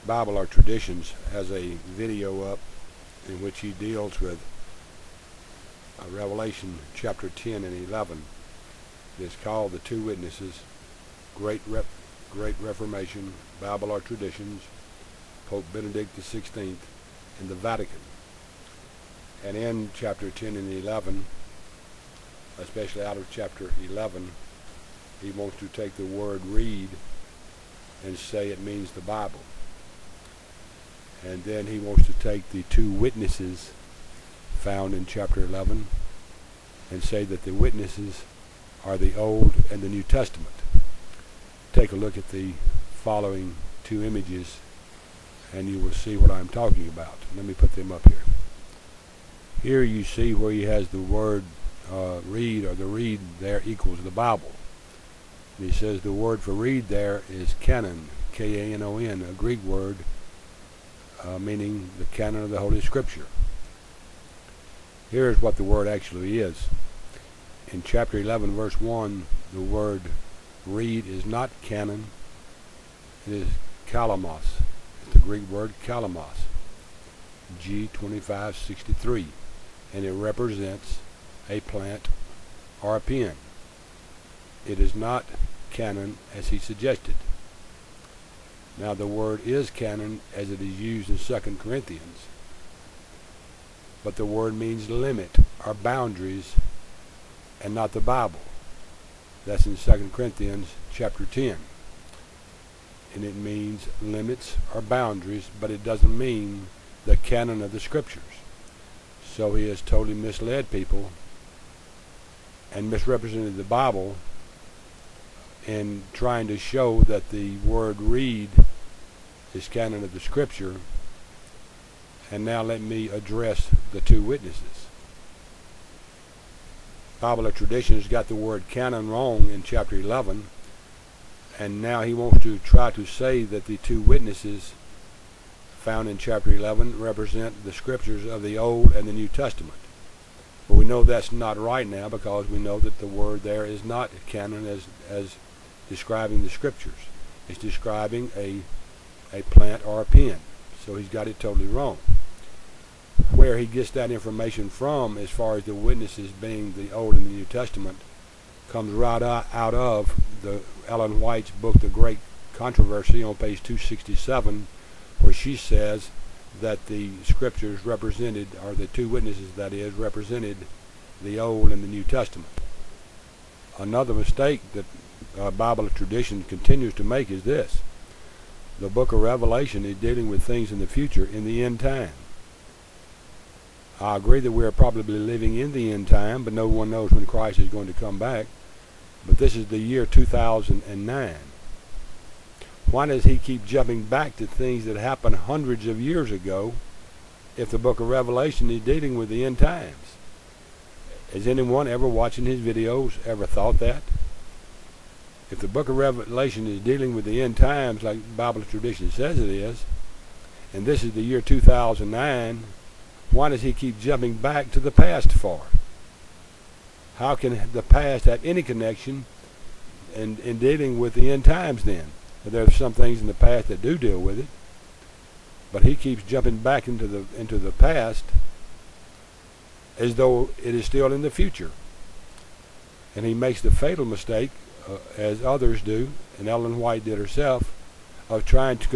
BibleOrTraditions has a video up in which he deals with Revelation chapter 10 and 11. It's called The Two Witnesses, Great Reformation, BibleOrTraditions, Pope Benedict XVI, and the Vatican. And in chapter 10 and 11, especially out of chapter 11, he wants to take the word read and say it means the Bible. And then he wants to take the two witnesses found in chapter 11 and say that the witnesses are the Old and the New Testament. Take a look at the following two images and you will see what I'm talking about. Let me put them up here. Here you see where he has the word read, or the read there equals the Bible. And he says the word for read there is canon, K-A-N-O-N, a Greek word meaning the canon of the Holy Scripture. Here's what the word actually is. In chapter 11 verse 1, the word read is not canon, it is kalamos. It's the Greek word kalamos, G2563, and it represents a plant or a pen. It is not canon as he suggested. Now the word is canon as it is used in 2 Corinthians, but the word means limit or boundaries and not the Bible. That's in 2 Corinthians chapter 10. And it means limits or boundaries, but it doesn't mean the canon of the Scriptures. So he has totally misled people and misrepresented the Bible in trying to show that the word read is canon of the Scripture. And now let me address the two witnesses. BibleOrTraditions got the word canon wrong in chapter 11, and now he wants to try to say that the two witnesses found in chapter 11 represent the Scriptures of the Old and the New Testament. But we know that's not right now, because we know that the word there is not canon as describing the Scriptures. It's describing a plant or a pen. So he's got it totally wrong. Where he gets that information from, as far as the witnesses being the Old and the New Testament, comes right out of the Ellen White's book, The Great Controversy, on page 267, where she says that the Scriptures represented, or the two witnesses that is, represented the Old and the New Testament. Another mistake that BibleOrTraditions continues to make is this. The book of Revelation is dealing with things in the future, in the end time. I agree that we are probably living in the end time, but no one knows when Christ is going to come back. But this is the year 2009. Why does he keep jumping back to things that happened hundreds of years ago if the book of Revelation is dealing with the end times? Has anyone ever watching his videos ever thought that? If the book of Revelation is dealing with the end times like BibleOrTraditions says it is, and this is the year 2009, why does he keep jumping back to the past for? How can the past have any connection in dealing with the end times then? There are some things in the past that do deal with it, but he keeps jumping back into the past as though it is still in the future. And he makes the fatal mistake, as others do, and Ellen White did herself, of trying to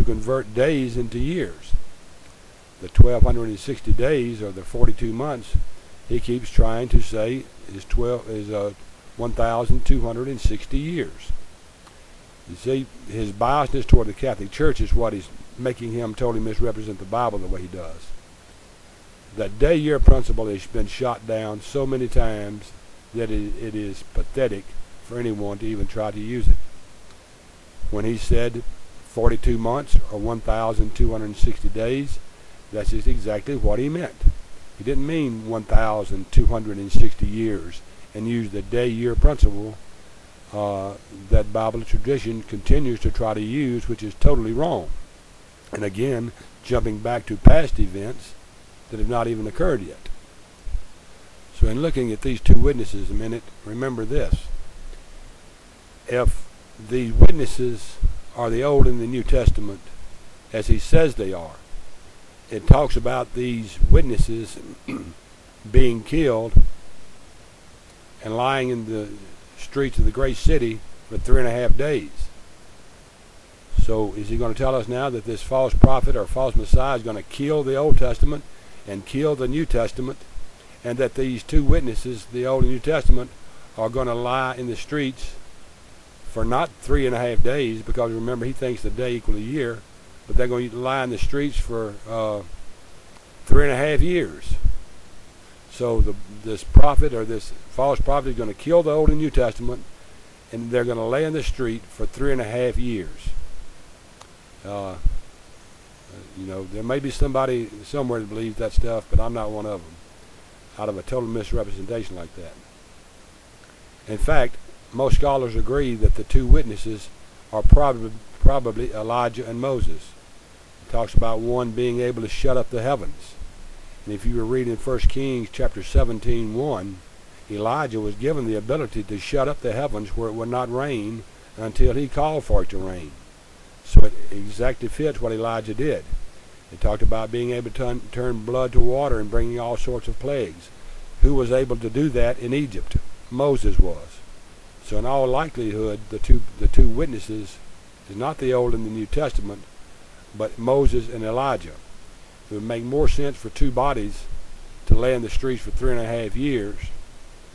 convert days into years. The 1260 days, or the 42 months, he keeps trying to say is 1,260 years. You see, his biasness toward the Catholic Church is what is making him totally misrepresent the Bible the way he does. That day-year principle has been shot down so many times that it is pathetic for anyone to even try to use it. When he said 42 months or 1,260 days, that's just exactly what he meant. He didn't mean 1,260 years and use the day-year principle that BibleOrTradition continues to try to use, which is totally wrong. And again, jumping back to past events that have not even occurred yet. So in looking at these two witnesses a minute, remember this. If the witnesses are the Old and the New Testament, as he says they are. It talks about these witnesses being killed and lying in the streets of the great city for 3.5 days. So is he going to tell us now that this false prophet or false Messiah is going to kill the Old Testament and kill the New Testament, and that these two witnesses, the Old and New Testament, are going to lie in the streets for not 3.5 days, because remember, he thinks the day equals a year, but they're going to lie in the streets for 3.5 years. So this prophet or this false prophet is going to kill the Old and New Testament, and they're going to lay in the street for 3.5 years. There may be somebody somewhere that believes that stuff, but I'm not one of them, out of a total misrepresentation like that. In fact, most scholars agree that the two witnesses are probably Elijah and Moses. It talks about one being able to shut up the heavens. And if you were reading 1 Kings chapter 17:1, Elijah was given the ability to shut up the heavens where it would not rain until he called for it to rain. So it exactly fits what Elijah did. It talked about being able to turn blood to water and bringing all sorts of plagues. Who was able to do that in Egypt? Moses was. So in all likelihood, the two witnesses is not the Old and the New Testament, but Moses and Elijah. It would make more sense for two bodies to lay in the streets for 3.5 years,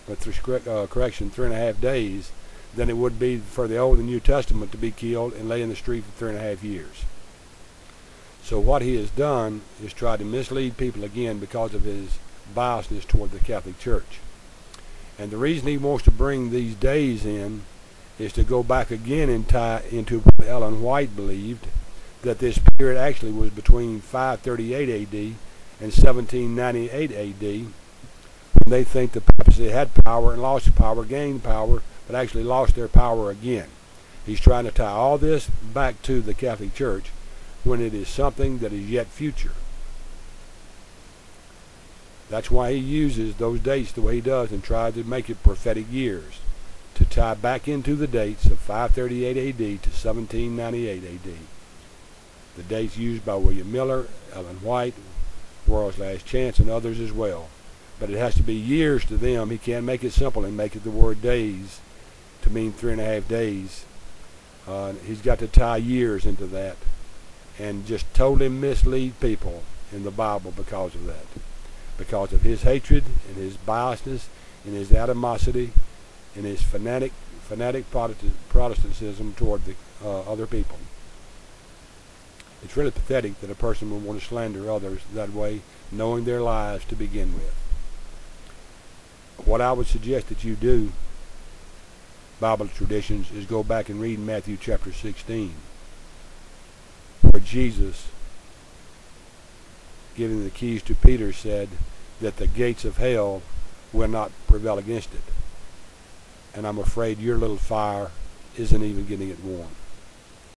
but 3.5 days, than it would be for the Old and New Testament to be killed and lay in the street for 3.5 years. So what he has done is try to mislead people again because of his biasness toward the Catholic Church. And the reason he wants to bring these days in is to go back again and tie into what Ellen White believed, that this period actually was between 538 A.D. and 1798 A.D., when they think the papacy had power and lost power, gained power, but actually lost their power again. He's trying to tie all this back to the Catholic Church when it is something that is yet future. That's why he uses those dates the way he does and tries to make it prophetic years, to tie back into the dates of 538 A.D. to 1798 A.D. The dates used by William Miller, Ellen White, World's Last Chance, and others as well. But it has to be years to them. He can't make it simple and make it the word days to mean 3.5 days. He's got to tie years into that and just totally mislead people in the Bible because of that. Because of his hatred and his biasness and his animosity and his fanatic Protestantism toward the other people. It's really pathetic that a person would want to slander others that way, knowing their lives to begin with. What I would suggest that you do, Bible Traditions, is go back and read Matthew chapter 16, where Jesus, giving the keys to Peter, said that the gates of hell will not prevail against it. And I'm afraid your little fire isn't even getting it warm.